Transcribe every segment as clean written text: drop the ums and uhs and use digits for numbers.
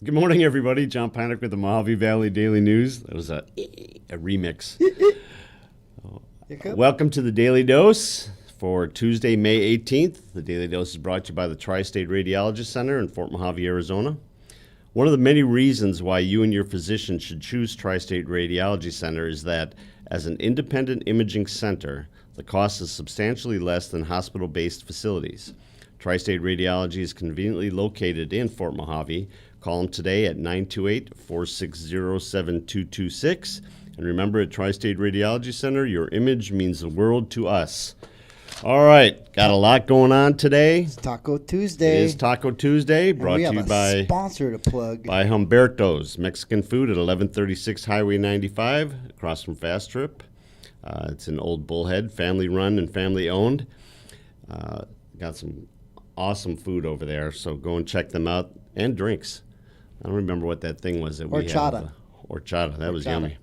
Good morning, everybody. John Panic with the Mojave Valley Daily News. That was a remix. Welcome to the Daily Dose for Tuesday, May 18th. The Daily Dose is brought to you by the Tri-State Radiology Center in Fort Mojave, Arizona. One of the many reasons why you and your physician should choose Tri-State Radiology Center is that as an independent imaging center, the cost is substantially less than hospital-based facilities. Tri-State Radiology is conveniently located in Fort Mojave. Call them today at 928-460-7226. And remember, at Tri-State Radiology Center, your image means the world to us. All right, got a lot going on today. It's Taco Tuesday. It is Taco Tuesday, brought to you by sponsor to plug. By Humberto's Mexican Food at 1136 Highway 95, across from Fast Trip. It's an old Bullhead, family run and family owned. Got some awesome food over there, so go and check them out, and drinks. I don't remember what that thing was that we had. Horchata. That was yummy.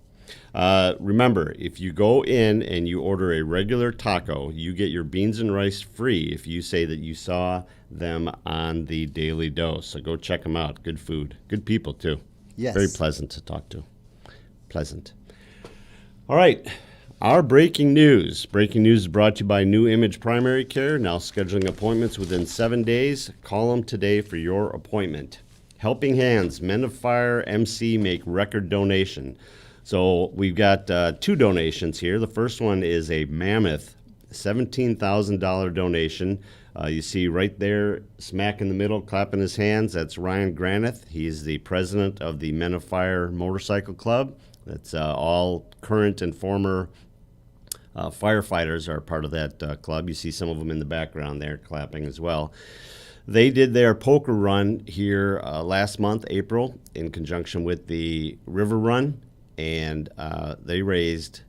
Remember, if you go in and you order a regular taco, you get your beans and rice free if you say that you saw them on the Daily Dose. So go check them out. Good food. Good people, too. Yes. Very pleasant to talk to. Pleasant. All right. Our breaking news. Breaking news is brought to you by New Image Primary Care. Now scheduling appointments within 7 days. Call them today for your appointment. Helping Hands, Men of Fire, MC make record donation. So we've got two donations here. The first one is a mammoth $17,000 donation. You see right there, smack in the middle, clapping his hands. That's Ryan Graneth. He's the president of the Men of Fire Motorcycle Club. That's all current and former firefighters are part of that club. You see some of them in the background there clapping as well. They did their poker run here last month, April, in conjunction with the River Run, and they raised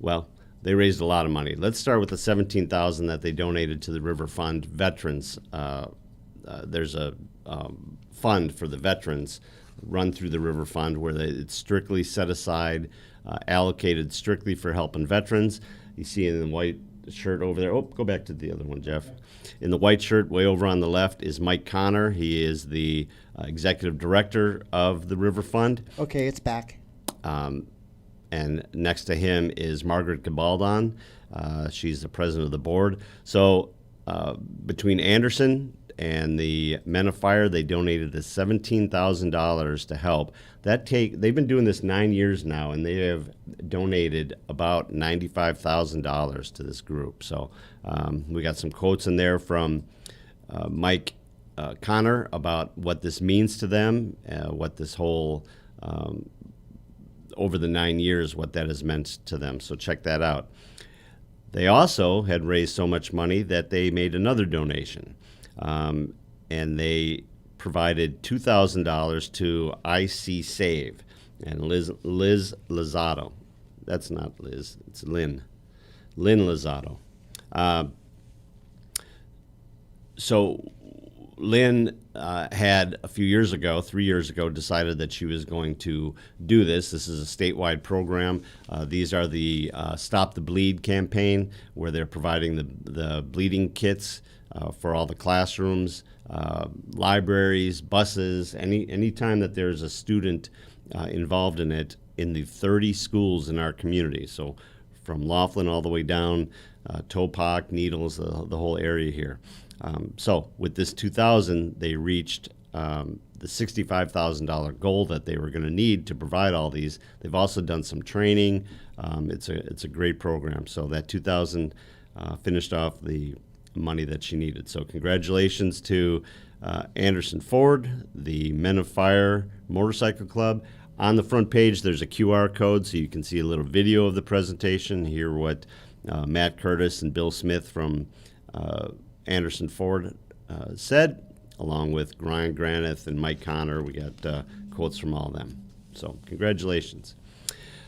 a lot of money. Let's start with the $17,000 that they donated to the River Fund veterans. There's a fund for the veterans run through the River Fund where it's strictly set aside, allocated strictly for helping veterans. You see in the white shirt over there. Oh, go back to the other one, Jeff. In the white shirt way over on the left is Mike Connor. He is the executive director of the River Fund. Okay, it's back. And next to him is Margaret Gabaldon. She's the president of the board. So between Anderson and the Men of Fire, they donated this $17,000 to help. They've been doing this 9 years now, and they have donated about $95,000 to this group. So we got some quotes in there from Mike Connor about what this means to them, what this whole over the 9 years, what that has meant to them. So check that out. They also had raised so much money that they made another donation. And they provided $2,000 to IC Save and Liz Lozado. That's not Liz, it's Lynn Lozado. So Lynn had a few years ago, 3 years ago, decided that she was going to do this. This is a statewide program. These are the Stop the Bleed campaign, where they're providing the bleeding kits for all the classrooms, libraries, buses, any time that there's a student involved in it in the 30 schools in our community. So from Laughlin all the way down, Topak, Needles, the whole area here. So with this 2,000, they reached the $65,000 goal that they were going to need to provide all these. They've also done some training. It's a great program. So that 2,000 finished off the money that she needed. So congratulations to Anderson Ford, the Men of Fire Motorcycle Club. On the front page, there's a QR code, so you can see a little video of the presentation, hear what Matt Curtis and Bill Smith from Anderson Ford said, along with Ryan Graneth and Mike Connor. We got quotes from all of them. So congratulations.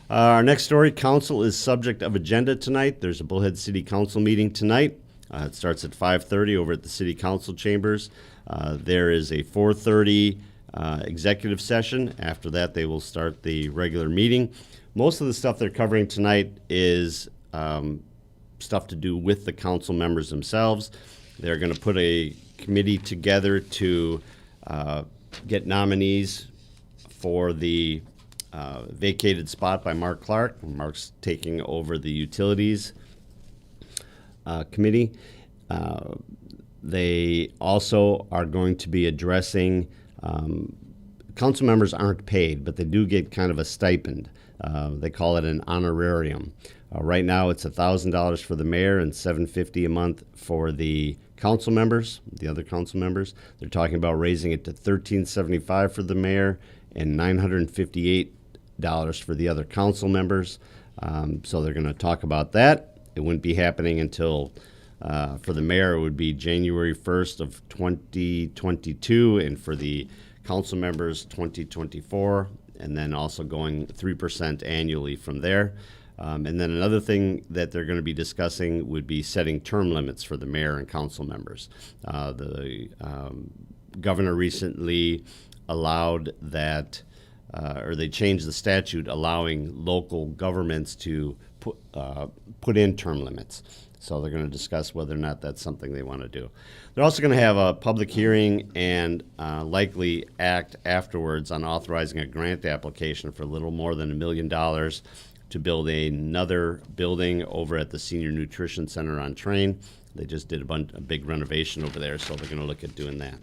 Our next story, council is subject of agenda tonight. There's a Bullhead City Council meeting tonight. It starts at 5:30 over at the City Council chambers. There is a 4:30 executive session. After that, they will start the regular meeting. Most of the stuff they're covering tonight is stuff to do with the council members themselves. They're going to put a committee together to get nominees for the vacated spot by Mark Clark. Mark's taking over the Utilities Committee. They also are going to be addressing, council members aren't paid, but they do get kind of a stipend. They call it an honorarium. Right now it's $1,000 for the mayor and $750 a month for the council members, the other council members. They're talking about raising it to $1,375 for the mayor and $958 for the other council members. So they're going to talk about that. It wouldn't be happening until, for the mayor, it would be January 1st of 2022, and for the council members, 2024, and then also going 3% annually from there. And then another thing that they're going to be discussing would be setting term limits for the mayor and council members. The governor recently allowed that, or they changed the statute allowing local governments to put in term limits. So they're going to discuss whether or not that's something they want to do. They're also going to have a public hearing and likely act afterwards on authorizing a grant application for a little more than $1 million to build another building over at the Senior Nutrition Center on Train. They just did a big renovation over there, so they're going to look at doing that.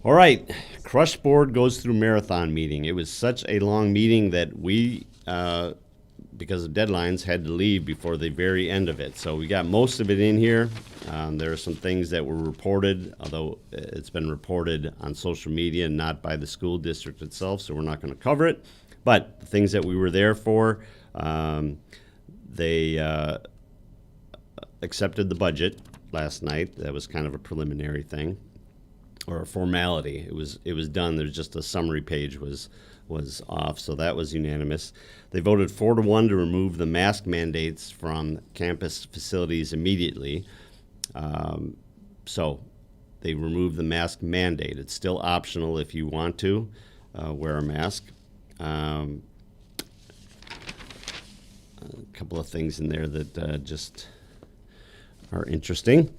All right, Crush Board goes through marathon meeting. It was such a long meeting that we, because of deadlines, had to leave before the very end of it. So we got most of it in here. There are some things that were reported, although it's been reported on social media, not by the school district itself, so we're not going to cover it. But the things that we were there for, they accepted the budget last night. That was kind of a preliminary thing, or a formality. It was done. There's just a summary page was off, so that was unanimous. They voted 4-1 to remove the mask mandates from campus facilities immediately. So they removed the mask mandate. It's still optional if you want to wear a mask. A couple of things in there that just are interesting.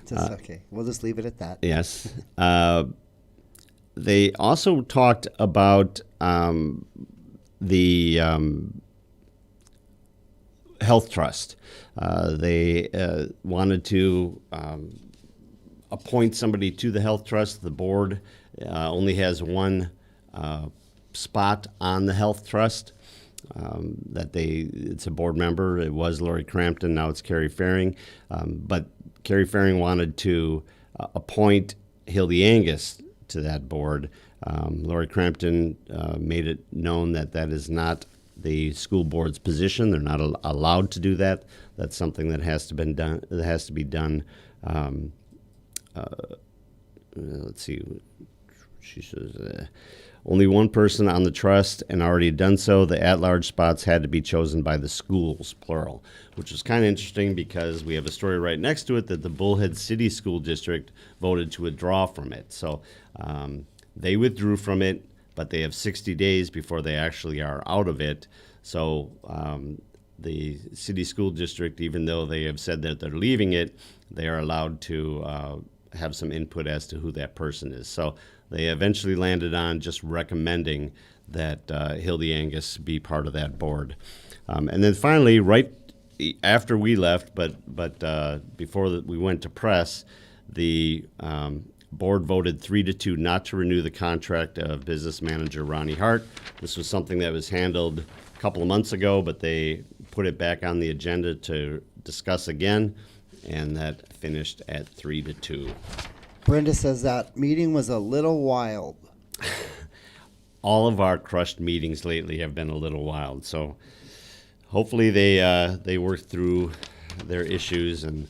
Just okay. We'll just leave it at that. Yes. They also talked about the health trust. They wanted to appoint somebody to the health trust. The board only has one spot on the health trust. It's a board member. It was Lori Crampton. Now it's Carrie Faring. But Carrie Faring wanted to appoint Hildy Angus to that board. Lori Crampton made it known that that is not the school board's position. They're not allowed to do that. That's something that has to be done. That has to be done. Let's see. She says only one person on the trust and already done so. The at-large spots had to be chosen by the schools, plural, which is kind of interesting because we have a story right next to it that the Bullhead City School District voted to withdraw from it. So they withdrew from it, but they have 60 days before they actually are out of it. So the city school district, even though they have said that they're leaving it, they are allowed to have some input as to who that person is. So they eventually landed on just recommending that Hildy Angus be part of that board. And then finally, right after we left, but before we went to press, the board voted 3-2 not to renew the contract of business manager Ronnie Hart. This was something that was handled a couple of months ago, but they put it back on the agenda to discuss again, and that finished at 3-2. Brenda says that meeting was a little wild. All of our crushed meetings lately have been a little wild, so hopefully they work through their issues. And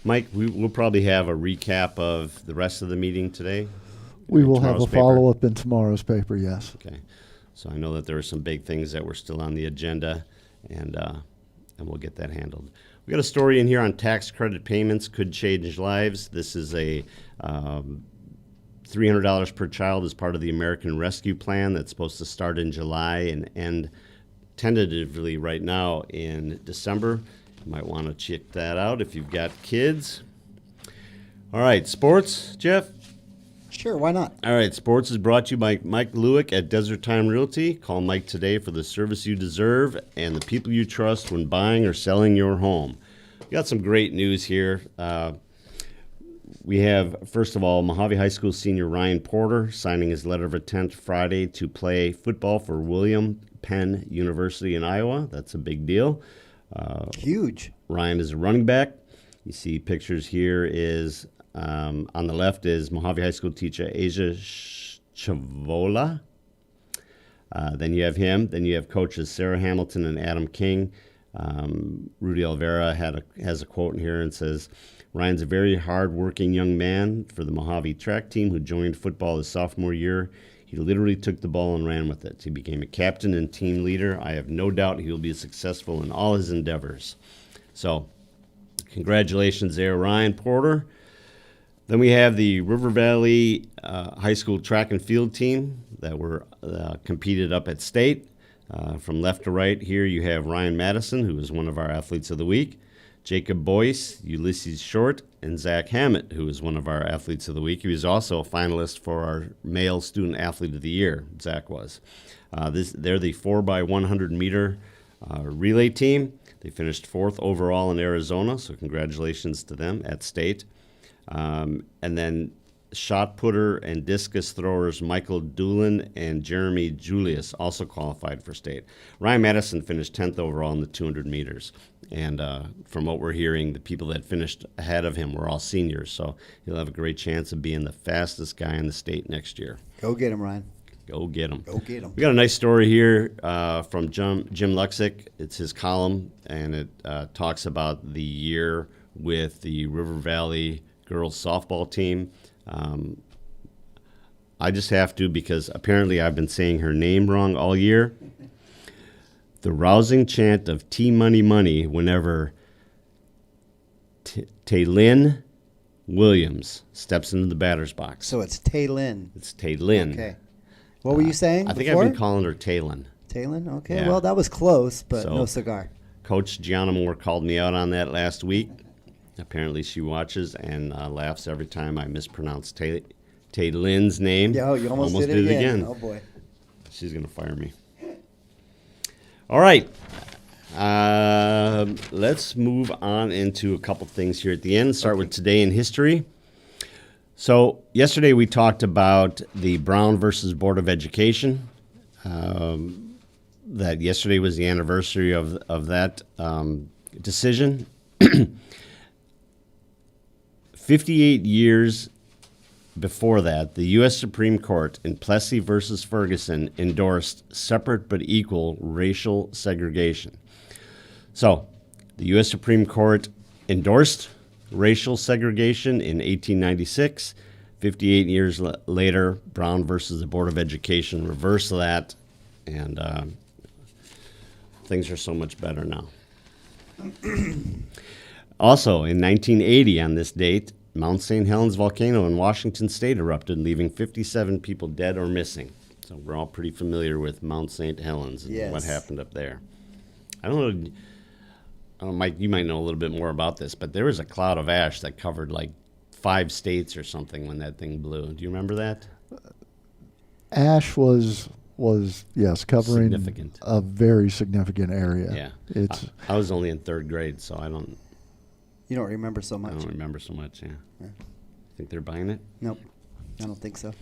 Mike, we'll probably have a recap of the rest of the meeting today. We will have a Tomorrow's paper. follow-up in tomorrow's paper, yes. Okay, so I know that there are some big things that were still on the agenda, and we'll get that handled. We got a story in here on tax credit payments could change lives. This is a $300 per child as part of the American Rescue Plan that's supposed to start in July and end tentatively right now in December. You might want to check that out if you've got kids. All right, sports, Jeff? Sure, why not? All right, sports is brought to you by Mike Lewick at Desert Time Realty. Call Mike today for the service you deserve and the people you trust when buying or selling your home. We got some great news here. We have, first of all, Mojave High School senior Ryan Porter signing his letter of intent Friday to play football for William Penn University in Iowa. That's a big deal. Huge. Ryan is a running back. You see pictures here is, on the left is Mojave High School teacher Asia Chavola. Then you have him. Then you have coaches Sarah Hamilton and Adam King. Rudy Olvera has a quote in here and says, Ryan's a very hard-working young man for the Mojave track team who joined football his sophomore year. He literally took the ball and ran with it. He became a captain and team leader. I have no doubt he will be successful in all his endeavors. So, congratulations there, Ryan Porter. Then we have the River Valley High School track and field team that were competed up at state. From left to right here, you have Ryan Madison, who is one of our athletes of the week. Jacob Boyce, Ulysses Short, and Zach Hammett, who is one of our athletes of the week. He was also a finalist for our male student athlete of the year, Zach was. They're the 4x100 meter relay team. They finished 4th overall in Arizona, so congratulations to them at state. And then shot putter and discus throwers Michael Doolin and Jeremy Julius also qualified for state. Ryan Madison finished 10th overall in the 200 meters. And from what we're hearing, the people that finished ahead of him were all seniors. So he'll have a great chance of being the fastest guy in the state next year. Go get him, Ryan. Go get him. Go get him. We got a nice story here from Jim Luxick. It's his column, and it talks about the year with the River Valley girls softball team. I just have to, because apparently I've been saying her name wrong all year. The rousing chant of T-Money Money whenever Taylin Williams steps into the batter's box. So it's Taylin. It's Taylin. Okay. What were you saying I think before? I've been calling her Taylin. Taylin? Okay. Yeah. Well, that was close, but So- no cigar. Coach Gianna Moore called me out on that last week. Apparently she watches and laughs every time I mispronounce Taylin's name. Yeah, you almost did it again. Oh, boy. She's going to fire me. All right. Let's move on into a couple things here at the end. Start with today in history. So yesterday we talked about the Brown versus Board of Education. That yesterday was the anniversary of that decision. 58 years before that, the U.S. Supreme Court in Plessy versus Ferguson endorsed separate but equal racial segregation. So, the U.S. Supreme Court endorsed racial segregation in 1896. 58 years later, Brown versus the Board of Education reversed that, and things are so much better now. Also, in 1980, on this date, Mount St. Helens volcano in Washington State erupted, leaving 57 people dead or missing. So we're all pretty familiar with Mount St. Helens and what Yes. happened up there. I don't know, Mike, you might know a little bit more about this, but there was a cloud of ash that covered like 5 states or something when that thing blew. Do you remember that? Ash was yes, covering Significant. a very significant area. Yeah. It's I was only in 3rd grade, so I don't remember so much. remember so much, yeah. Think they're buying it? Nope. I don't think so.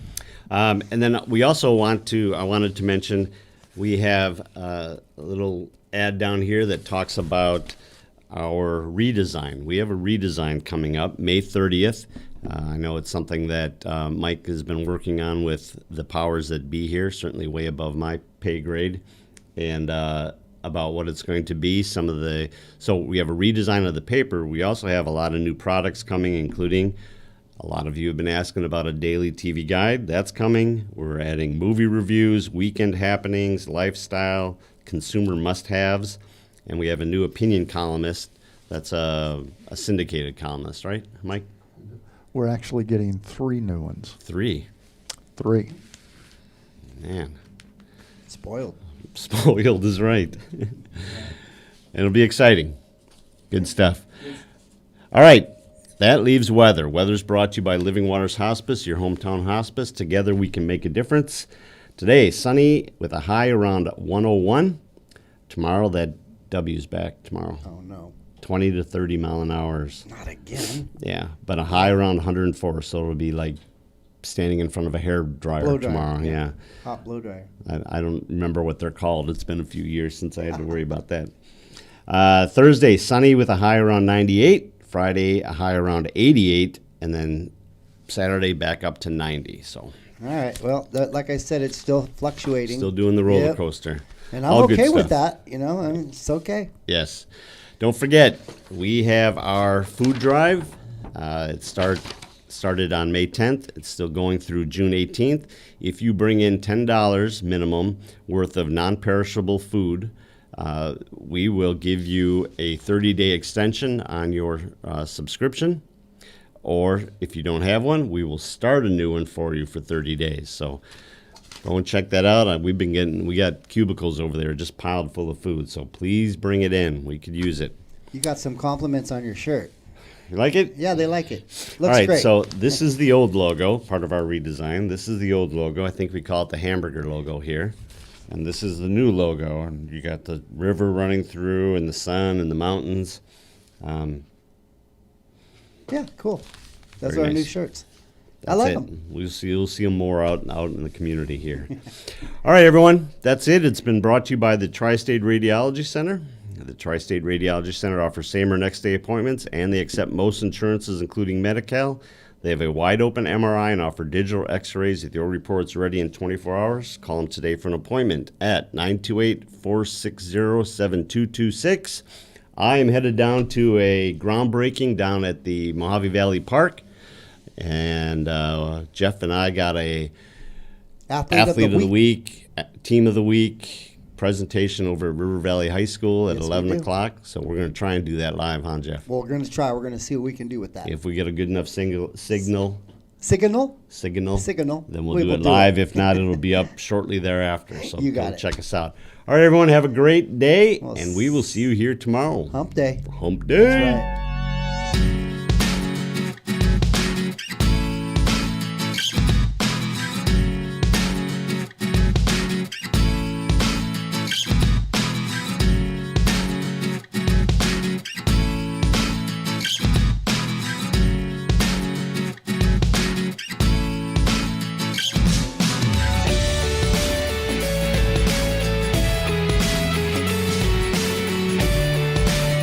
And then we also I wanted to mention, we have a little ad down here that talks about our redesign. We have a redesign coming up May 30th. I know it's something that Mike has been working on with the powers that be here, certainly way above my pay grade, and about what it's going to be. So we have a redesign of the paper. We also have a lot of new products coming, including a lot of you have been asking about a daily TV guide. That's coming. We're adding movie reviews, weekend happenings, lifestyle, consumer must-haves, and we have a new opinion columnist that's a syndicated columnist, right, Mike? we're actually getting 3 new ones. 3. 3. Man, Spoiled. spoiled is right. It'll be exciting. Good stuff. All right. That leaves weather. Weather's brought to you by Living Waters Hospice, your hometown hospice. Together we can make a difference. Today, sunny with a high around 101. Tomorrow, that W's back tomorrow. Oh, no. 20 to 30 mile an hour. Not again. Yeah, but a high around 104, so it'll be like standing in front of a hair dryer Blow dryer, tomorrow. yeah. Yeah. Hot blow dryer. I don't remember what they're called. It's been a few years since I had to worry about that. Thursday, sunny with a high around 98. Friday, a high around 88. And then Saturday, back up to 90. So All right. Well, like I said, it's still fluctuating. still doing the roller Yep. coaster. And I'm All good okay with stuff. that. You know, I mean, it's okay. Yes. Don't forget, we have our food drive. It started on May 10th. It's still going through June 18th. If you bring in $10 minimum worth of non-perishable food, we will give you a 30-day extension on your subscription. Or if you don't have one, we will start a new one for you for 30 days. So go and check that out. We got cubicles over there just piled full of food. So please bring it in. We could use it. You got some compliments on your shirt. You like it? Yeah, they like it. Looks All right, great. so this is the old logo, part of our redesign. This is the old logo. I think we call it the hamburger logo here. And this is the new logo. And you got the river running through and the sun and the mountains. Yeah, cool. Those Very are our new nice. shirts. I That's like it. them. You'll see them more out in the community here. All right, everyone. That's it. It's been brought to you by the Tri-State Radiology Center. The Tri-State Radiology Center offers same or next day appointments, and they accept most insurances, including Medi-Cal. They have a wide open MRI and offer digital x-rays. If your report's ready in 24 hours, call them today for an appointment at 928-460-7226. I am headed down to a groundbreaking down at the Mojave Valley Park. And Jeff and I got a athlete of the week, team of the week presentation over at River Valley High School at Yes, we 11 do. o'clock. So we're going to try and do that live, huh, Jeff? Well, we're going to try. We're going to see what we can do with that. If we get a good enough signal, Signal? then we'll We do will it do live. it. If not, it'll be up shortly thereafter. So You got come it. check us out. All right, everyone, have a great day, Well, and we will see you here tomorrow. Hump day. Hump day. That's right.